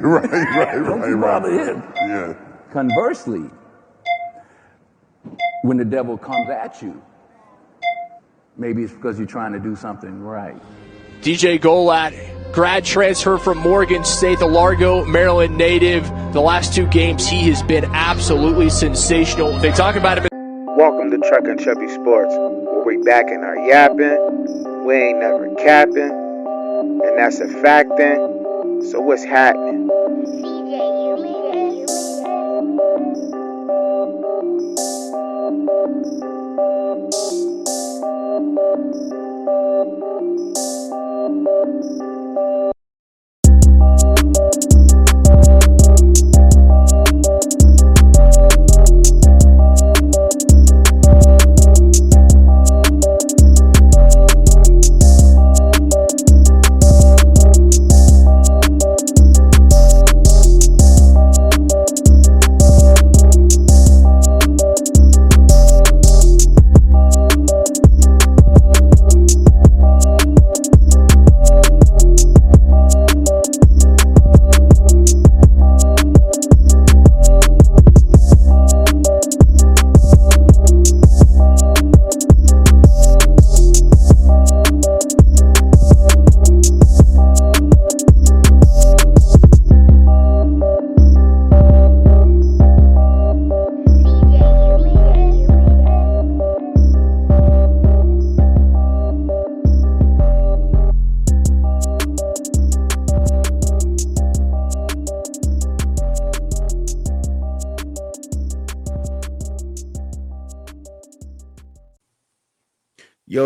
Don't you bother him. Yeah. Conversely, when the devil comes at you, maybe it's because you're trying to do something right. DJ Golatt, grad transfer from Morgan State, the Largo, Maryland native. The last two games, he has been absolutely sensational. They talk about him. Welcome to Truck and Chubby Sports, where we back in our yapping, we ain't never capping, and that's a factin'. So what's happening?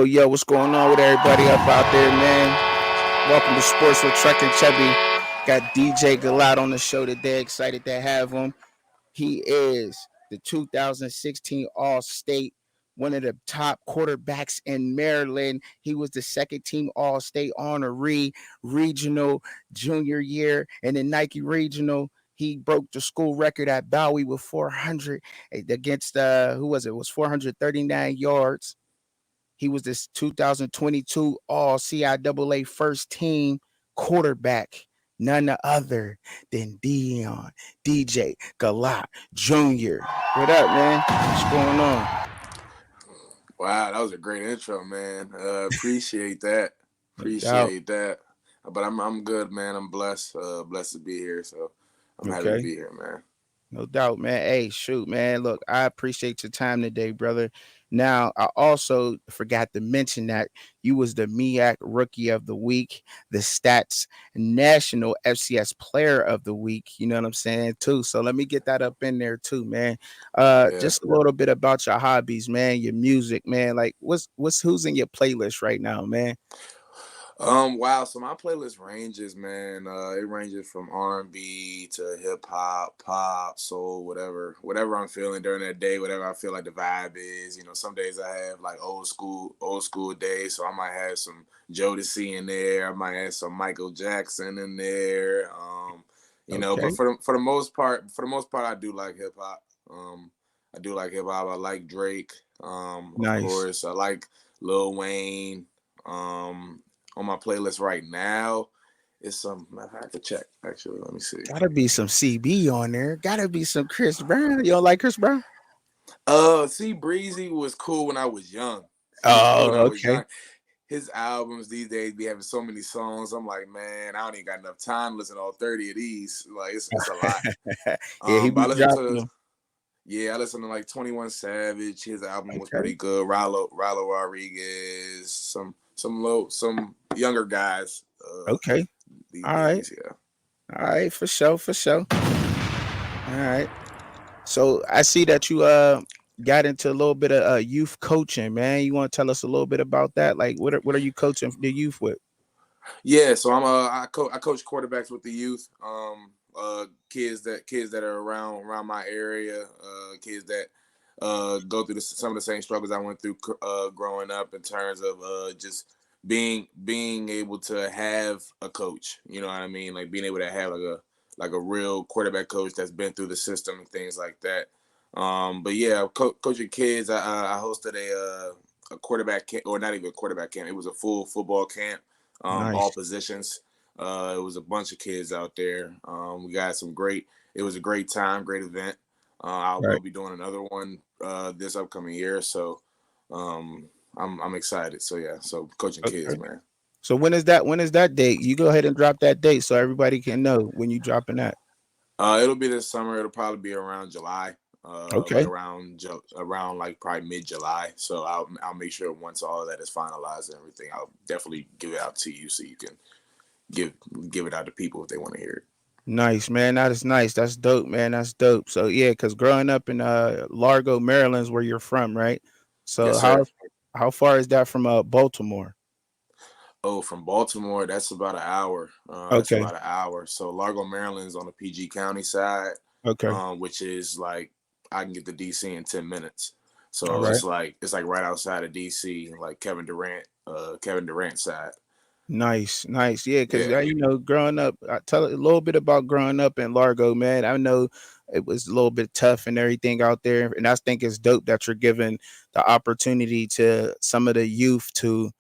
Yo, what's going on with everybody up out there, man? Welcome to Sports with Truck and Chubby. Got DJ Golatt on the show today. Excited to have him. He is the 2016 All-State, one of the top quarterbacks in Maryland. He was the second team All-State honoree, regional, junior year, and in Nike Regional. He broke the school record at Bowie with 400 against, who was it? It was 439 yards. He was this 2022 All CIAA first team quarterback, none other than Dion, DJ Golatt Jr. What up, man? What's going on? Wow, that was a great intro, man. Appreciate that. Appreciate that. But I'm good, man. I'm blessed. Blessed to be here. So I'm happy to be here, man. No doubt, man. Hey, shoot, man. Look, I appreciate your time today, brother. Now, I also forgot to mention that you was the MEAC Rookie of the Week, the Stats National FCS Player of the Week. You know what I'm saying, too. So let me get that up in there, too, man. Just a little bit about your hobbies, man, your music, man. Like, who's in your playlist right now, man? Wow. So my playlist ranges, man. It ranges from R&B to hip hop, pop, soul, whatever I'm feeling during that day, whatever I feel like the vibe is. You know, some days I have like old school days, so I might have some Jodeci in there. I might have some Michael Jackson in there. You know, but for the most part, I do like hip hop. I do like hip hop. I like Drake. Nice. Of course, I like Lil Wayne. On my playlist right now, it's some. I have to check. Actually, let me see. Gotta be some CB on there. Gotta be some Chris Brown. You don't like Chris Brown? C Breezy was cool when I was young. His albums these days be having so many songs. I'm like, man, I don't even got enough time to listen to all 30 of these. Like, it's a lot. I listen to like 21 Savage. His album was pretty good. Rallo Rodriguez. Some younger guys. All right. All right, for sure. All right. So I see that you got into a little bit of youth coaching, man. You want to tell us a little bit about that? Like, what are you coaching the youth with? Yeah, so I coach quarterbacks with the youth. Kids that are around my area. Kids that go through some of the same struggles I went through growing up in terms of just being able to have a coach. You know what I mean? Like being able to have like a real quarterback coach that's been through the system and things like that. But yeah, coaching kids. I hosted a quarterback camp, or not even a quarterback camp. It was a full football camp, nice. All positions. It was a bunch of kids out there. We got some great. It was a great time, great event. I will Right. be doing another one this upcoming year, so I'm excited. So yeah, so coaching kids, Okay. man. So when is that? When is that date? You go ahead and drop that date so everybody can know when you dropping that. It'll be this summer. It'll probably be around July, like Okay. around like probably mid July. So I'll make sure once all of that is finalized and everything, I'll definitely give it out to you so you can give give it out to people if they want to hear it. Nice, man. That is nice. That's dope, man. That's dope. So yeah, because growing up in Largo, Maryland is where you're from, right? So Yes, sir. how far is that from Baltimore? Oh, from Baltimore, that's about an hour. That's Okay. about an hour. So Largo, Maryland's on the PG County side, Okay. which is like I can get to DC in 10 minutes. All So right. it's like right outside of DC, like Kevin Durant side. Nice, nice. Yeah, because Yeah. growing up, I tell a little bit about growing up in Largo, man. I know it was a little bit tough and everything out there, and I think it's dope that you're giving the opportunity to some of the youth to,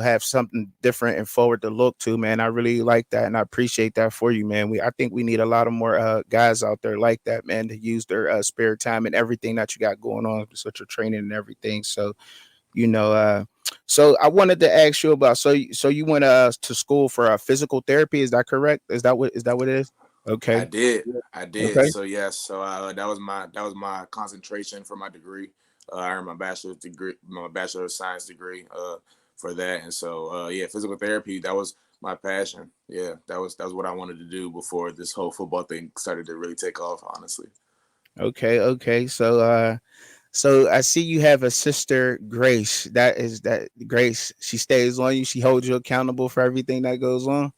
have something different and forward to look to, man. I really like that, and I appreciate that for you, man. I think we need a lot of more guys out there like that, man, to use their spare time and everything that you got going on, such your training and everything. So you know so I wanted to ask you about so you went to school for physical therapy, is that correct? Is that what it is? I Okay. did. I did. Okay. So yes. So that was my concentration for my degree. I earned my bachelor of science degree for that. And so yeah, physical therapy. That was my passion. Yeah, that was what I wanted to do before this whole football thing started to really take off. Honestly. Okay. So I see you have a sister, Grace. That Grace, she stays on you, she holds you accountable for everything that goes on.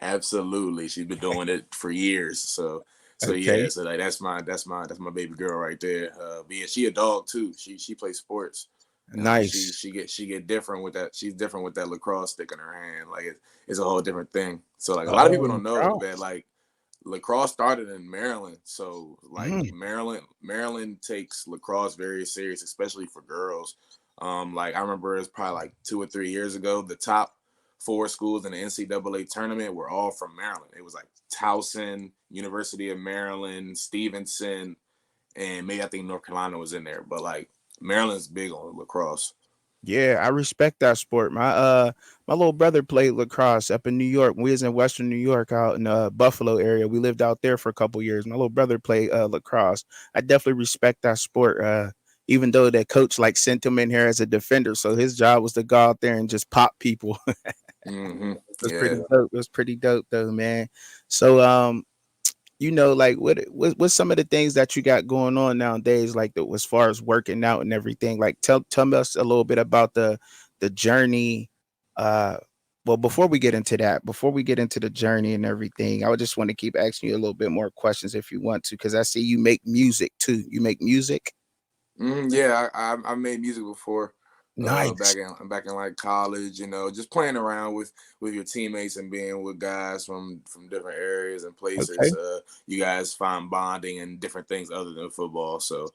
Absolutely, she's been doing it for years. So yeah, Okay. so like that's my baby girl right there. But yeah, she a dog too. She plays sports. She Nice. she get different with that. She's different with that lacrosse stick in her hand. Like it's a whole different thing. So like a lot of people Oh, don't know that gosh. like lacrosse started in Maryland. So like Mm. Maryland takes lacrosse very serious, especially for girls. Like I remember it's probably like 2 or 3 years ago, the top four schools in the NCAA tournament were all from Maryland. It was like Towson, University of Maryland, Stevenson, and maybe I think North Carolina was in there. But like Maryland's big on lacrosse. Yeah, I respect that sport. My little brother played lacrosse up in New York. We was in Western New York out in Buffalo area. We lived out there for a couple years. My little brother played lacrosse. I definitely respect that sport. Even though that coach like sent him in here as a defender, so his job was to go out there and just pop people. It was pretty Yeah. dope. It was pretty dope though, man. So like what's some of the things that you got going on nowadays, like as far as working out and everything. Like tell us a little bit about the journey. Uh well, before we get into the journey and everything, I would just want to keep asking you a little bit more questions if you want to, because I see you make music too. You make music? Yeah, I made music before. Nice. Back in like college, just playing around with your teammates and being with guys from different areas and places. Okay. You guys find bonding and different things other than football. So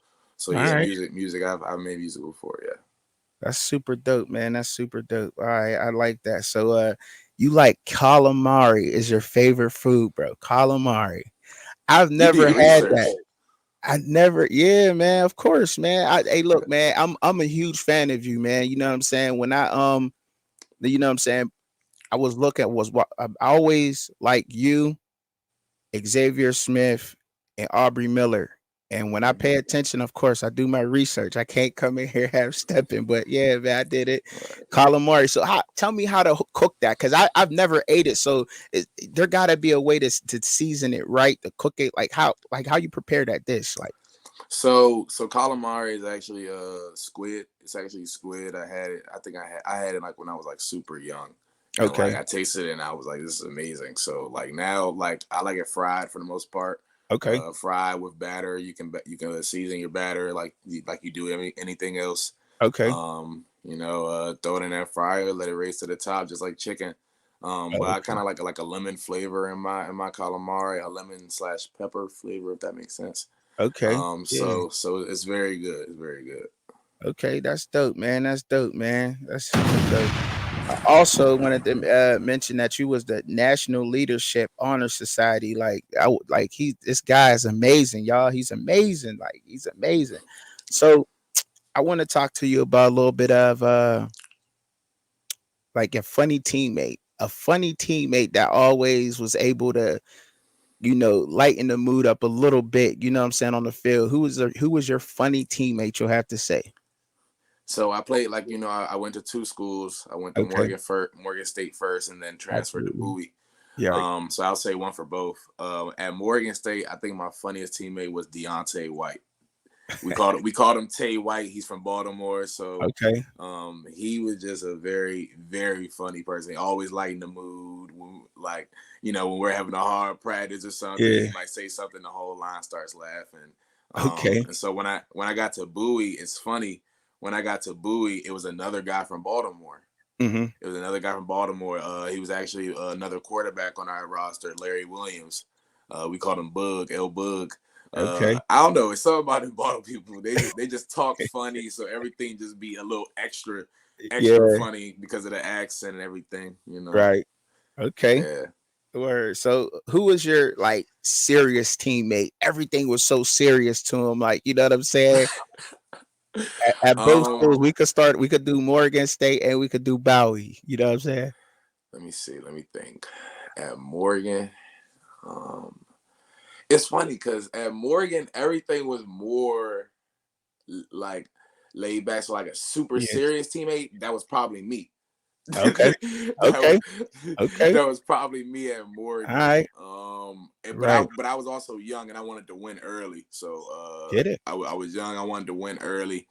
All yeah, right. music. I've made music before. Yeah. That's super dope, man. That's super dope. All right, I like that. So you like calamari is your favorite food, bro. Calamari. I've You do never your had research. that. I never, yeah, man. Of course, man. Hey, look, man. I'm a huge fan of you, man. You know what I'm saying? When you know what I'm saying. I was looking was what I always like you, Xavier Smith, and Aubrey Miller. And when I Hmm. pay attention, of course, I do my research. I can't come in here half stepping, but yeah, man, I did it. Right. Calamari. So tell me how to cook that, because I've never ate it. So there got to be a way to season it right, to cook it. Like how you prepare that dish. Like, So calamari is actually squid. It's actually squid. I had it. I think I had it like when I was like super young, and like okay, I tasted it and I was like, this is amazing. So like now, like I like it fried for the most part. okay, Fried with batter. You can season your batter like you do anything else. okay, Throw it in that fryer, let it raise to the top just like chicken. But I okay, kind of like a lemon flavor in my calamari, a lemon slash pepper flavor, if that makes sense. okay. Yeah. So it's very good. It's very good. Okay, that's dope, man. That's dope, man. That's super dope. also wanted to mention that you was the National Leadership Honor Society. Like this guy is amazing, y'all. He's amazing. Like he's amazing. So I want to talk to you about a little bit of like a funny teammate that always was able to, lighten the mood up a little bit. You know what I'm saying, on the field. Who was your funny teammate? You'll have to say. So I played I went to two schools. I went to Okay. Morgan State first, and then transferred to Absolutely. Bowie. Yeah. So I'll say one for both. At Morgan State, I think my funniest teammate was Deontay White. We called him Tay White. He's from Baltimore, so Okay. he was just a very, very funny person. He always lighten the mood. When we're having a hard practice or something, Yeah. he might say something, the whole line starts laughing. Okay. And so when I got to Bowie, it's funny. When I got to Bowie, it was another guy from Baltimore. Mm-hmm. It was another guy from Baltimore. He was actually another quarterback on our roster, Larry Williams. We called him Bug, L Bug. Okay. I don't know. It's something about the Baltimore people. They just talk funny, so everything just be a little extra Yeah. funny because of the accent and everything. Right. Okay. Yeah. Word. So who was your like serious teammate? Everything was so serious to him. Like, you know what I'm saying? At both schools, we could do Morgan State and we could do Bowie. You know what I'm saying? Let me see. Let me think. At Morgan, it's funny because at Morgan, everything was more like laid back. So like a super Yeah. serious teammate, that was probably me. Okay. that, Okay. Okay. that was probably me at All Morgan. right. But Right. I was also young and I wanted to win early. So Get it. I was young. I wanted to win early.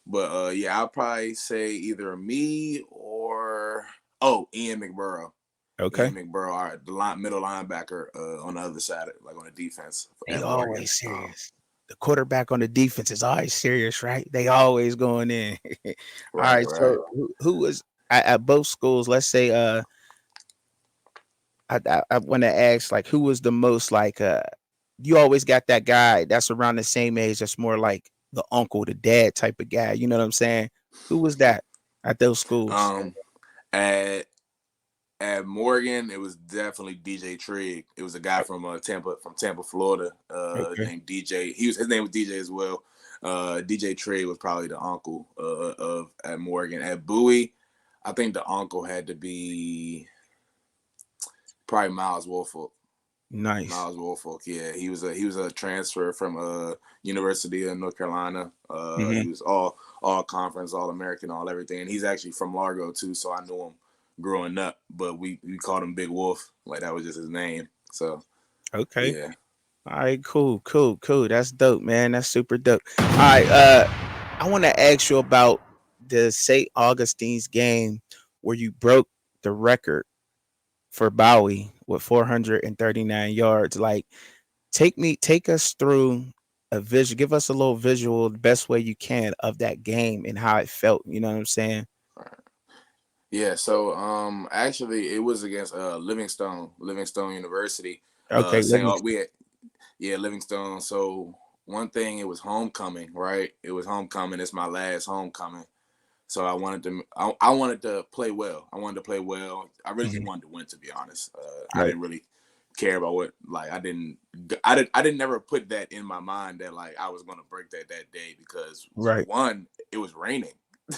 But yeah, I'll probably say either me or Ian McBurrow. Okay. Ian McBurrow, middle linebacker on the other side, like on the defense They at Morgan. always serious. The quarterback on the defense is always serious, right? They always going in. All Right, right. right. So who was at both schools? Let's say I want to ask like who was the most like you always got that guy that's around the same age that's more like the uncle, the dad type of guy. You know what I'm saying? Who was that at those schools? Um, at At Morgan, it was definitely DJ Trigg. It was a guy from Tampa, Florida, Okay. named DJ. His name was DJ as well. DJ Trigg was probably the uncle of at Morgan. At Bowie, I think the uncle had to be probably Miles Woolfolk. Nice. Miles Woolfolk, yeah, he was a transfer from University of North Carolina. Hmm. He was all conference, all American, all everything, and he's actually from Largo too. So I knew him growing up, but we called him Big Wolf, like that was just his name. So Okay. yeah. All right. Cool. Cool. Cool. That's dope, man. That's super dope. All right. I want to ask you about the St. Augustine's game where you broke the record for Bowie with 439 yards. Like, take us through a visual, give us a little visual, the best way you can of that game and how it felt. You know what I'm saying? Yeah, so actually it was against Livingstone University. Okay, Saying Livingston. we had Livingstone. So one thing, it was homecoming, right? It was homecoming. It's my last homecoming. So I wanted to play well. I wanted to play well. I really just Mhm. wanted to win, to be honest. I Right, didn't really care about what, like, I didn't never put that in my mind that like I was going to break that day because right. one, it was raining.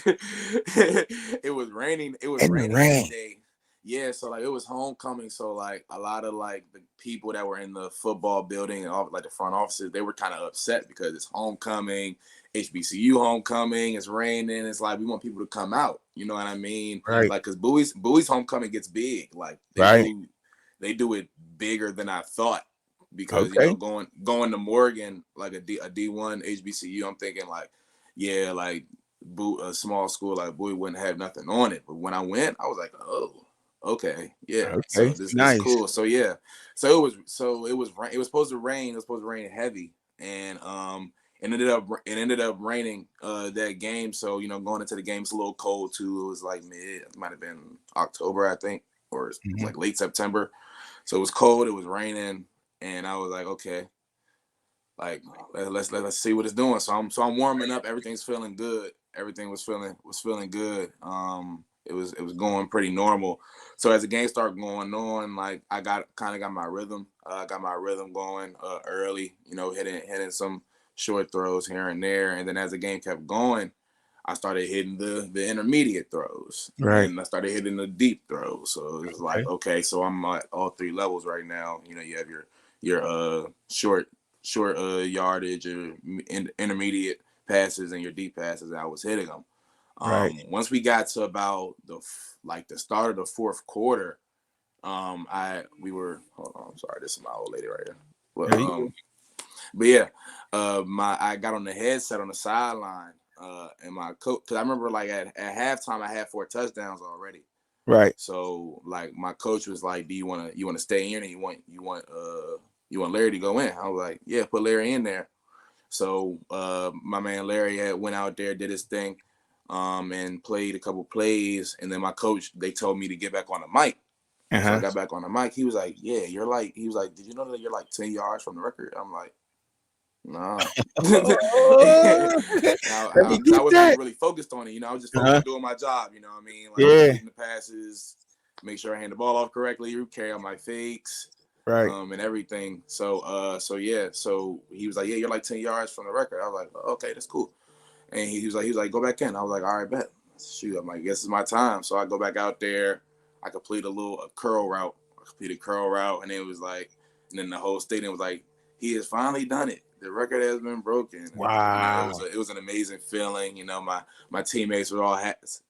It was raining. It was In the raining that rain. day. Yeah, so like it was homecoming, so like a lot of like the people that were in the football building and all like the front offices, they were kind of upset because it's homecoming, HBCU homecoming, it's raining. It's like we want people to come out. You know what I mean? Right, Like, cause Bowie's homecoming gets big. Like right. they do it bigger than I thought because Okay. going to Morgan like a D1 HBCU, I'm thinking like, yeah, like a small school like Bowie wouldn't have nothing on it. But when I went, I was like, oh, okay, yeah. So Okay. this is Nice. cool. So yeah, it was supposed to rain. It was supposed to rain heavy, and it ended up raining that game. So going into the game, it's a little cold too. It was like it might have been October, I think, or Mhm. like late September. So it was cold. It was raining, and I was like, okay, like let's see what it's doing. So I'm warming up. Everything's feeling good. Everything was feeling good. it was going pretty normal. So as the game started going on, like I got my rhythm. Got my rhythm going early. You know, hitting some short throws here and there, and then as the game kept going, I started hitting the intermediate throws, Right. and I started hitting the deep throws. So it's like, okay, so I'm at all three levels right now. You know, you have your short yardage, your intermediate passes, and your deep passes. And I was hitting them. Right. Once we got to about the start of the fourth quarter, we were hold on, I'm sorry, this is my old lady right here. But yeah, I got on the headset on the sideline, and my coach, because I remember like at halftime I had 4 touchdowns already. Right. So like my coach was like, "Do you want to stay in, and you want Larry to go in?" I was like, "Yeah, put Larry in there." So my man Larry went out there, did his thing, and played a couple plays, and then my coach, they told me to get back on the mic. So I got back on the mic. He was like, "Yeah, he was like, did you know that you're like 10 yards from the record?" I'm like, "Nah." I wasn't even really focused on it. You know, I was just focused on doing my job. You know what I mean? Like completing the passes, make sure I hand the ball off correctly, carry out my fakes, and everything. So yeah. So he was like, "Yeah, you're like 10 yards from the record." I was like, "Okay, that's cool." And he was like, "Go back in." I was like, "All right, bet." Shoot, I'm like, "Guess it's my time." So I go back out there. I complete a curl route. I completed a curl route, and it was like, and then the whole stadium was like, "He has finally done it. The record has been broken." Wow. And, it was an amazing feeling. You know, my teammates were all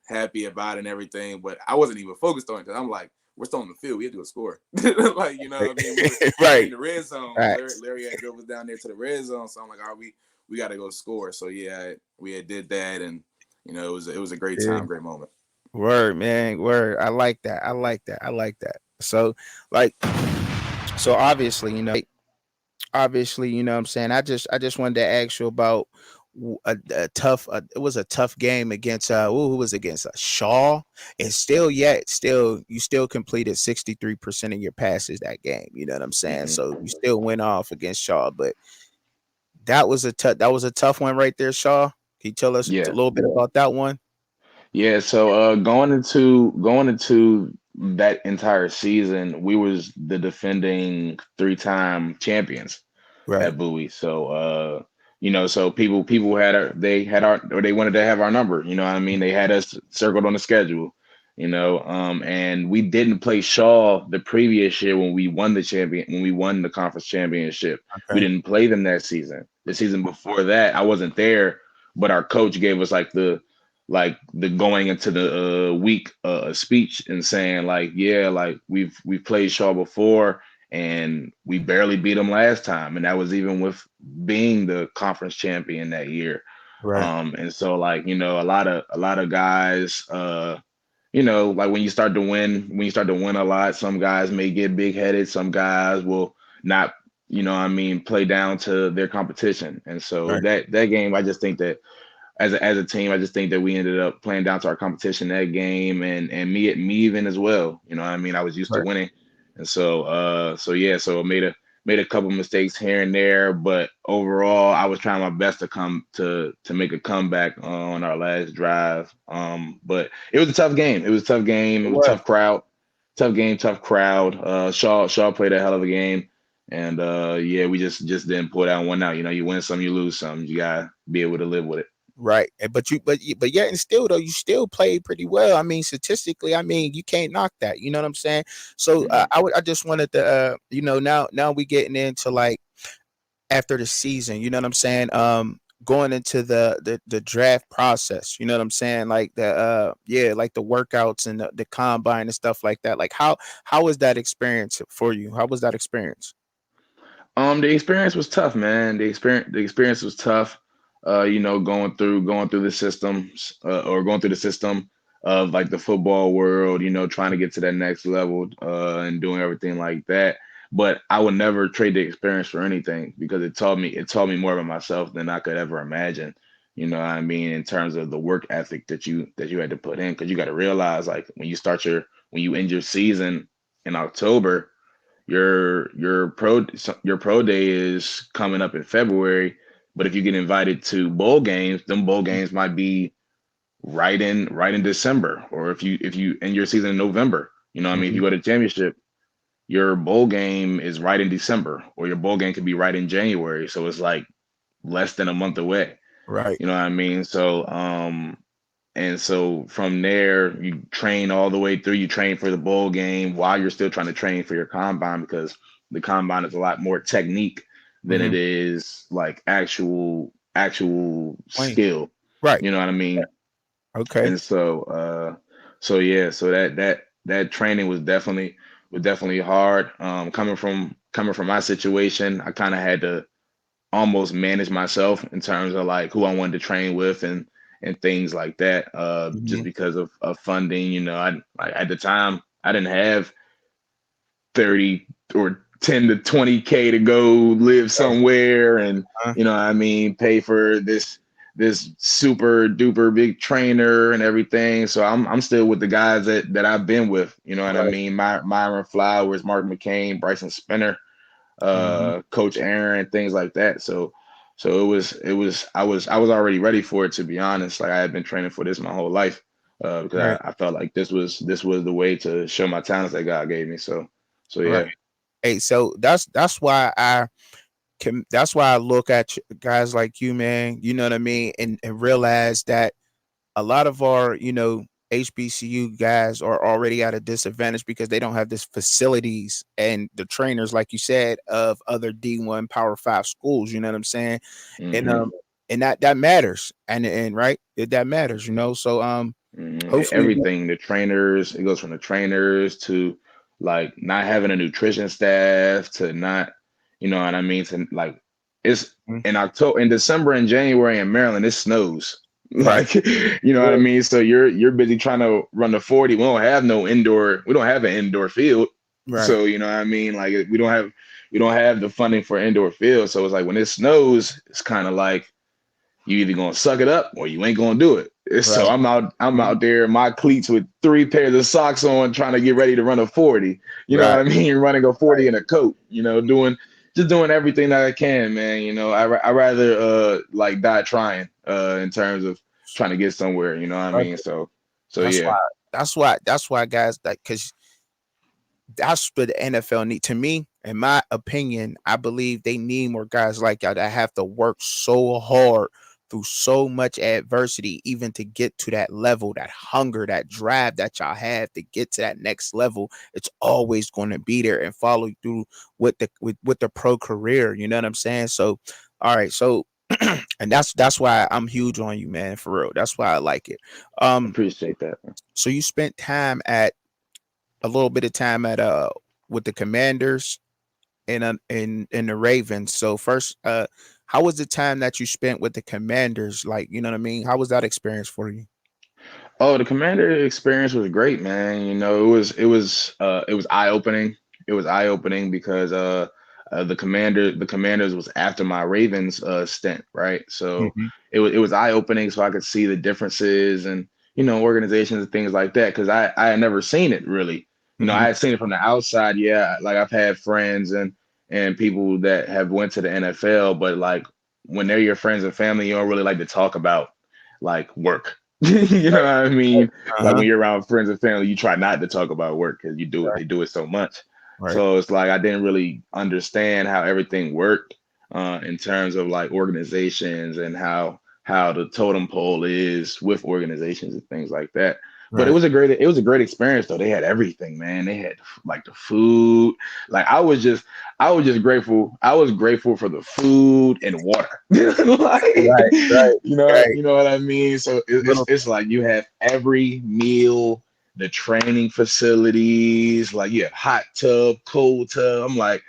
happy about it and everything, but I wasn't even focused on it because I'm like, we're still on the field. We have to go score. Like, you know what I mean? We in the red zone. Larry had drove us down there to the red zone, so I'm like, all right, we got to go score. So yeah, we had did that, and you know, it was a great time, great moment. Word, man. Word. I like that. I like that. So, like, obviously, you know, what I'm saying. I just wanted to ask you about a tough. It was a tough game against who was against Shaw, and still you still completed 63% of your passes that game. You know what I'm saying? So you still went off against Shaw, but that was a tough one right there, Shaw. Can you tell us a little bit about that one? Yeah, so going into that entire season, we was the defending 3-time champions at Bowie. So you know, so people they wanted to have our number, you know what I mean? They had us circled on the schedule, you know, and we didn't play Shaw the previous year when we won the conference championship. We didn't play them that season. The season before that, I wasn't there, but our coach gave us the going into the week speech and saying like, yeah, like we've played Shaw before and we barely beat them last time, and that was even with being the conference champion that year. And so like, you know, a lot of guys, you know, like when you start to win a lot, some guys may get big headed, some guys will not, you know what I mean, play down to their competition. And so that game, I just think that as a team, I just think that we ended up playing down to our competition that game, and me even as well. You know what I mean? I was used to winning. And so yeah, so I made a couple mistakes here and there, but overall I was trying my best to make a comeback on our last drive. But it was a tough game. It was a tough game. It was a tough crowd. Tough game, tough crowd. Shaw played a hell of a game. And yeah, we just didn't pull that one out. You know, you win some, you lose some. You gotta be able to live with it. Right. But yet and still though, you still played pretty well. I mean, statistically, I mean, you can't knock that. You know what I'm saying? So I just wanted to you know, now we getting into like after the season, you know what I'm saying? Going into the draft process, you know what I'm saying? Like like the workouts and the combine and stuff like that. Like how was that experience for you? How was that experience? The experience was tough, man. The experience was tough. You know, going through the systems, or going through the system of like the football world, you know, trying to get to that next level, and doing everything like that. But I would never trade the experience for anything because it taught me more about myself than I could ever imagine. You know what I mean? In terms of the work ethic that you had to put in, because you got to realize like when you end your season in October, your pro day is coming up in February, but if you get invited to bowl games, them bowl games might be right in December, or if you end your season in November. You know what I mean? If you go to championship, your bowl game is right in December, or your bowl game could be right in January. So it's like less than a month away. Right. You know what I mean? So and so from there you train all the way through. You train for the bowl game while you're still trying to train for your combine, because the combine is a lot more technique than it is like actual Playing. skill. Right. You know what I mean? Okay. And so yeah, so that training was definitely hard. Coming from my situation, I kind of had to almost manage myself in terms of like who I wanted to train with and things like that. Just because of funding. At the time I didn't have 30 or 10 to 20K to go live somewhere and you know what I mean, pay for this super duper big trainer and everything. So I'm still with the guys that I've been with, you know what I mean? Myron Flowers, Mark McCain, Bryson Spinner, Coach Aaron, things like that. So I was already ready for it, to be honest. Like I had been training for this my whole life. Because Right. I felt like this was the way to show my talents that God gave me. So yeah. Right. Hey, so that's why I look at guys like you, man. You know what I mean, and realize that a lot of our, HBCU guys are already at a disadvantage because they don't have this facilities and the trainers, like you said, of other D1 Power 5 schools. You know what I'm saying? And Mhm. and that matters, and right, that matters. So hopefully, Everything, the trainers, it goes from the trainers to like not having a nutrition staff to not, you know what I mean, to like it's in December and January in Maryland, it snows. right, Like, you know what I mean? So you're busy trying to run the 40. We don't have an indoor field. right, So, you know what I mean? Like we don't have the funding for indoor field. So it's like when it snows, it's kind of like you either gonna suck it up or you ain't gonna do it. So right. I'm out there in my cleats with 3 pairs of socks on, trying to get ready to run a 40. You know Right. what I mean? Running a 40 in a coat. Doing everything that I can, man. I rather like die trying in terms of trying to get somewhere. You know what I Right. mean? So That's yeah. why. That's why, guys. Because that's what the NFL need. To me, in my opinion, I believe they need more guys like y'all that have to work so hard through so much adversity, even to get to that level, that hunger, that drive that y'all have to get to that next level. It's always going to be there and follow through with the pro career. You know what I'm saying? So, all right, so. And that's why I'm huge on you, man, for real. That's why I like it. Appreciate that. So you spent a little bit of time at with the Commanders and in the Ravens. So first, how was the time that you spent with the Commanders? Like, you know what I mean? How was that experience for you? Oh, the Commander experience was great, man. It was eye-opening. It was eye-opening because the Commanders was after my Ravens stint, right? So Hmm. it was eye-opening, so I could see the differences and organizations and things like that, because I had never seen it really. I Hmm. had seen it from the outside. Yeah, like I've had friends and people that have went to the NFL, but like when they're your friends and family, you don't really like to talk about like work. You know what I mean? Like Uh-huh. when you're around friends and family, you try not to talk about work because they do it so much. Right. So it's like I didn't really understand how everything worked in terms of like organizations and how the totem pole is with organizations and things like that. But Right. it was a great experience though. They had everything, man. They had like the food. Like I was just grateful. I was grateful for the food and water. Like, Right. Right. Right. you know what I mean? So it's Little. it's like you have every meal, the training facilities, like you have hot tub, cold tub. I'm like,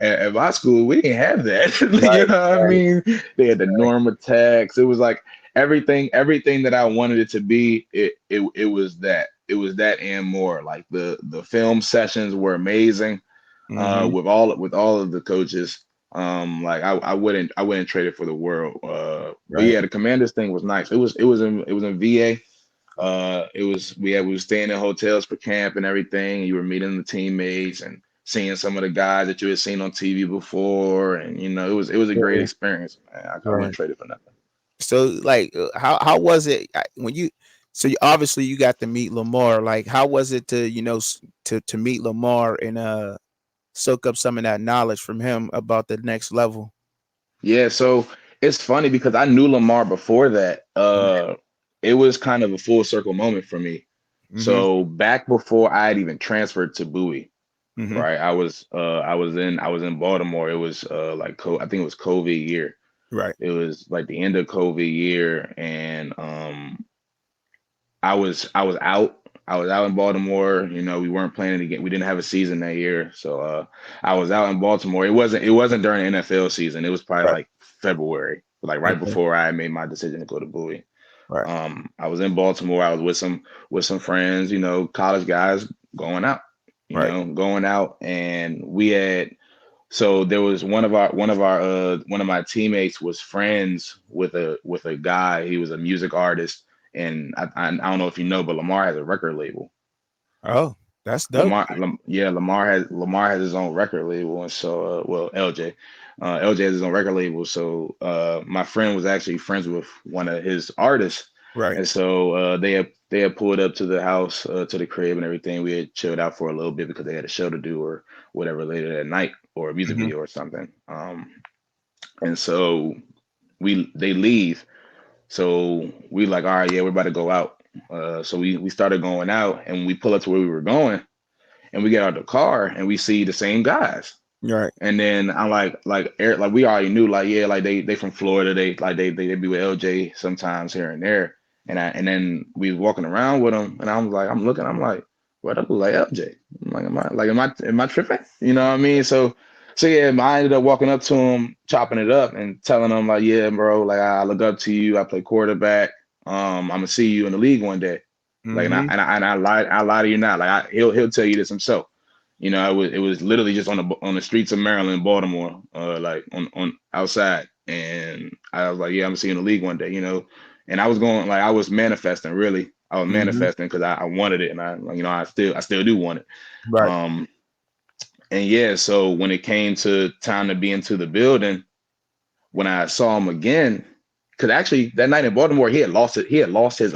at my school, we didn't have that. You Right. know what I Right. mean? They had the norm attacks. It was like everything that I wanted it to be. It was that. It was that and more. Like the film sessions were amazing. Hmm. With all of the coaches. Like I wouldn't trade it for the world. But Right. yeah, the Commanders thing was nice. It was in VA. We were staying in hotels for camp and everything. You were meeting the teammates and seeing some of the guys that you had seen on TV before, and it was a great Yeah. experience, man. I wouldn't Right. trade it for nothing. So, like, how was it when you So obviously you got to meet Lamar. Like, how was it to to meet Lamar and soak up some of that knowledge from him about the next level? Yeah, so it's funny because I knew Lamar before that. It was kind of a full circle moment for me. Mm-hmm. So back before I had even transferred to Bowie, Mm-hmm. right? I was in Baltimore. It was I think it was COVID year. Right. It was like the end of COVID year, and I was out. I was out in Baltimore. We weren't planning to get. We didn't have a season that year, so I was out in Baltimore. It wasn't during the NFL season. It was probably Right. like February, like right Okay. before I made my decision to go to Bowie. Right. I was in Baltimore. I was with some friends, college guys going out, Right. going out, and we had. So there was one of my teammates was friends with a guy. He was a music artist, and I don't know if you know, but Lamar has a record label. Oh, that's dope. Yeah, Lamar has his own record label, and so LJ has his own record label. So my friend was actually friends with one of his artists, Right. and so they had pulled up to the house, to the crib and everything. We had chilled out for a little bit because they had a show to do or whatever later that night, or a music Mm-hmm. video or something. And so they leave. So we like, all right, yeah, we're about to go out. So we started going out, and we pull up to where we were going, and we get out of the car, and we see the same guys. Right. And then I'm like Eric, like we already knew, like, yeah, like they from Florida, they be with LJ sometimes here and there. And then we was walking around with them, and I'm like, what up, like LJ? I'm like, am I tripping? You know what I mean? So yeah, I ended up walking up to him, chopping it up, and telling him like, yeah, bro, like I look up to you. I play quarterback. I'm gonna see you in the league one day. Like, and I Mm-hmm. and I, and I lie to you not. Like, he'll tell you this himself. It was literally just on the streets of Maryland, Baltimore, like on outside, and I was like, yeah, I'm gonna see you in the league one day. And I was going, like, I was manifesting, really. I was Mm-hmm. manifesting because I wanted it, and I still do want it. Right. Um, and yeah, so when it came to time to be into the building, when I saw him again, because actually that night in Baltimore, he had lost it. He had lost his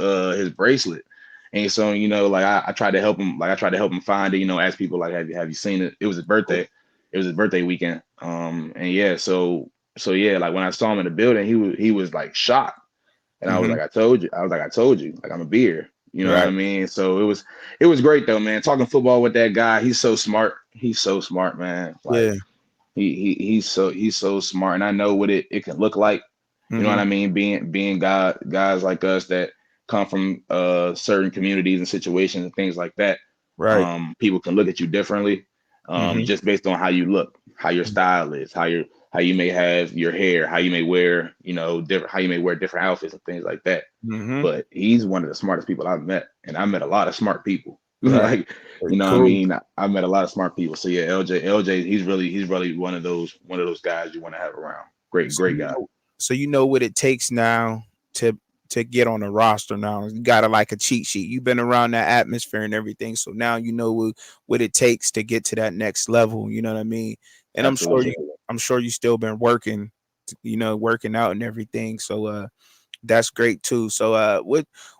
bracelet, and so like I tried to help him. Like, I tried to help him find it. Ask people like, have you seen it? It was his birthday. It was his birthday weekend. And yeah, so yeah, like when I saw him in the building, he was like shocked, and I was Mm-hmm. like, I told you, like, I'm a beer. You know what I Right. mean? So it was great though, man. Talking football with that guy, he's so smart. He's so smart, man. Like, Yeah. he's so smart, and I know what it can look like. You know what Mm-hmm. I mean? Being guys like us that come from certain communities and situations and things like that. Right. People can look at you differently, Mm-hmm. just based on how you look, how your style is, how you may have your hair, how you may wear, different, how you may wear different outfits and things like that. Mm-hmm. But he's one of the smartest people I've met, and I met a lot of smart people. Right. Like, what I Cool. mean? I met a lot of smart people. So yeah, LJ, he's really one of those guys you want to have around. Great, So great you guy. know, so you know what it takes now to get on the roster. Now you got to like a cheat sheet. You've been around that atmosphere and everything, so now you know what it takes to get to that next level. You know what I mean? And Absolutely. I'm sure you still been working, working out and everything. So that's great too. So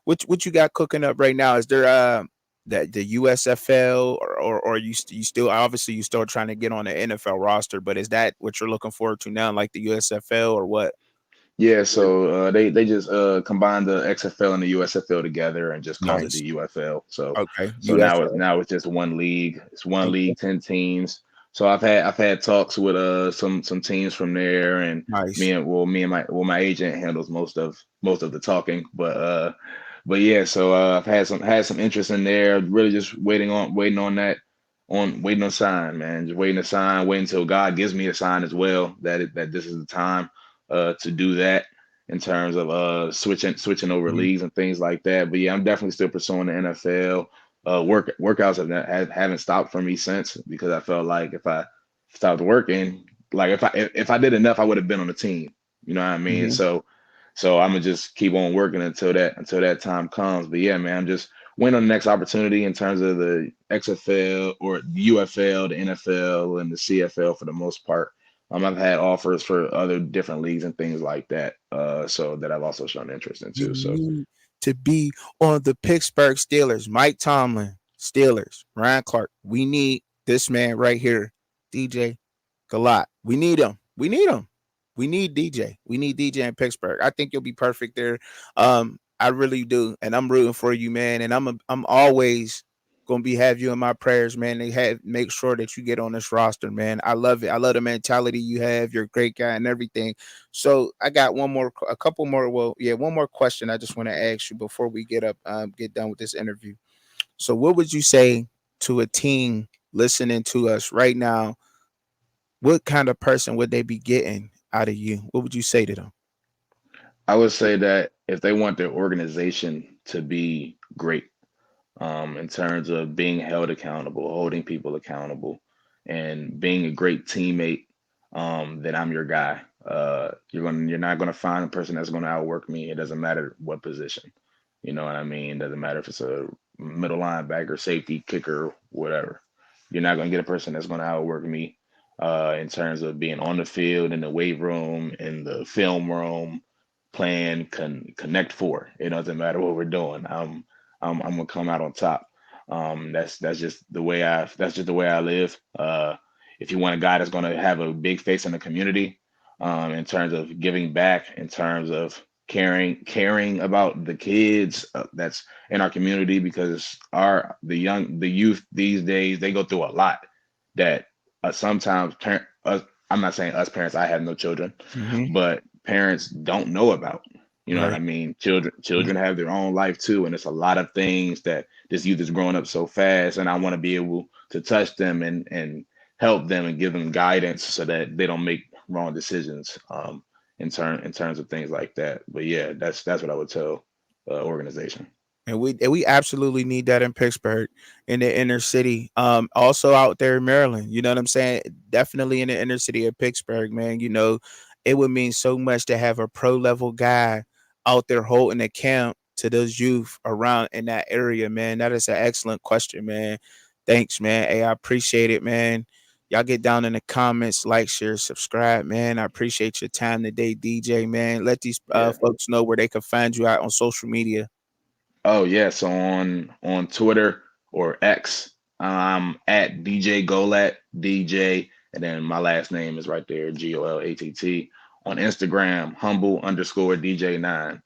what you got cooking up right now? Is there that the USFL or you still, obviously you still trying to get on the NFL roster, but is that what you're looking forward to now, like the USFL or what? Yeah, so they just combined the XFL and the USFL together and just called it Nice. the UFL. So Okay. so now it's UFL. now it's just one league. It's one Okay. league, 10 teams. So I've had talks with some teams from there, and Nice. my agent handles most of the talking, but yeah, so I've had some interest in there. Really just waiting on that, waiting on sign, man. Just waiting to sign, waiting until God gives me a sign as well that this is the time to do that, in terms of switching over Mhm. leagues and things like that. But yeah, I'm definitely still pursuing the NFL. Workouts haven't stopped for me since, because I felt like if I stopped working, like if I did enough, I would have been on the team. You know what I mean? Mhm. So I'm gonna just keep on working until that time comes. But yeah, man, I'm just waiting on the next opportunity in terms of the XFL or the UFL, the NFL, and the CFL for the most part. I've had offers for other different leagues and things like that, so that I've also shown interest in You too. So you to be on the Pittsburgh Steelers. Mike Tomlin, Steelers, Ryan Clark. We need this man right here, DJ Golatt. We need him. We need him. We need DJ. We need DJ in Pittsburgh. I think you'll be perfect there. I really do, and I'm rooting for you, man. And I'm always gonna be have you in my prayers, man. They have make sure that you get on this roster, man. I love it. I love the mentality you have. You're a great guy and everything. So I got a couple more. Well, yeah, one more question I just want to ask you before we get done with this interview. So, what would you say to a team listening to us right now? What kind of person would they be getting out of you? What would you say to them? I would say that if they want their organization to be great, in terms of being held accountable, holding people accountable, and being a great teammate, then I'm your guy. You're not gonna find a person that's gonna outwork me. It doesn't matter what position. You know what I mean? Doesn't matter if it's a middle linebacker, safety, kicker, whatever. You're not gonna get a person that's gonna outwork me in terms of being on the field, in the weight room, in the film room, playing connect four. It doesn't matter what we're doing. I'm gonna come out on top. That's just the way I live. If you want a guy that's gonna have a big face in the community, in terms of giving back, in terms of caring about the kids that's in our community, because the youth these days, they go through a lot that sometimes I'm not saying us parents, I have no children, Mm-hmm. but parents don't know about. You know what Right. I mean? Children have their own life too, and it's a lot of things that this youth is growing up so fast, and I want to be able to touch them and help them and give them guidance so that they don't make wrong decisions in terms of things like that. But yeah, that's what I would tell organization. And we absolutely need that in Pittsburgh, in the inner city. Also out there in Maryland. You know what I'm saying? Definitely in the inner city of Pittsburgh, man. It would mean so much to have a pro level guy out there holding a camp to those youth around in that area, man. That is an excellent question, man. Thanks, man. Hey, I appreciate it, man. Y'all get down in the comments, like, share, subscribe, man. I appreciate your time today, DJ, man. Let these Yeah. folks know where they can find you out on social media. Oh yeah, so on Twitter or X, at DJ Golatt, DJ, and then my last name is right there, Golatt. On Instagram, humble_DJ9.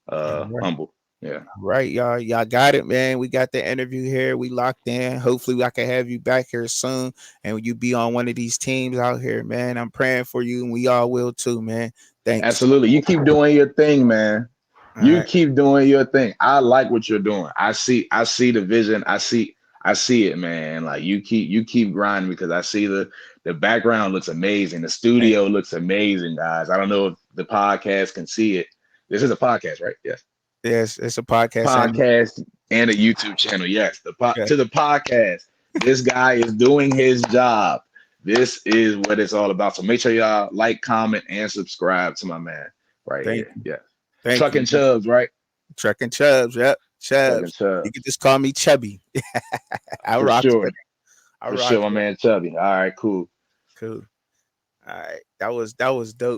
Humble. Yeah. Right, y'all. Y'all got it, man. We got the interview here. We locked in. Hopefully, I can have you back here soon, and you be on one of these teams out here, man. I'm praying for you, and we all will too, man. Thanks. Absolutely. You keep doing your thing, man. All You right. keep doing your thing. I like what you're doing. I see the vision. I see it, man. Like you keep grinding, because I see the background looks amazing. The Thank studio looks amazing, guys. I don't know if the podcast can see it. This is a podcast, right? Yes. Yes, it's a podcast, and Podcast and a YouTube channel. Yes. yeah, To the podcast. This guy is doing his job. This is what it's all about. So make sure y'all like, comment, and subscribe to my man right thank here. you, Yeah. thank Truck you. and Chubbs, right? Truck and Chubbs, yep, Truck and Chubbs. You can Chubbs. just call me Chubby. I For rocks with sure. it. I For sure, rocks my with it. man Chubby. All right, cool. Cool. All right, that was dope.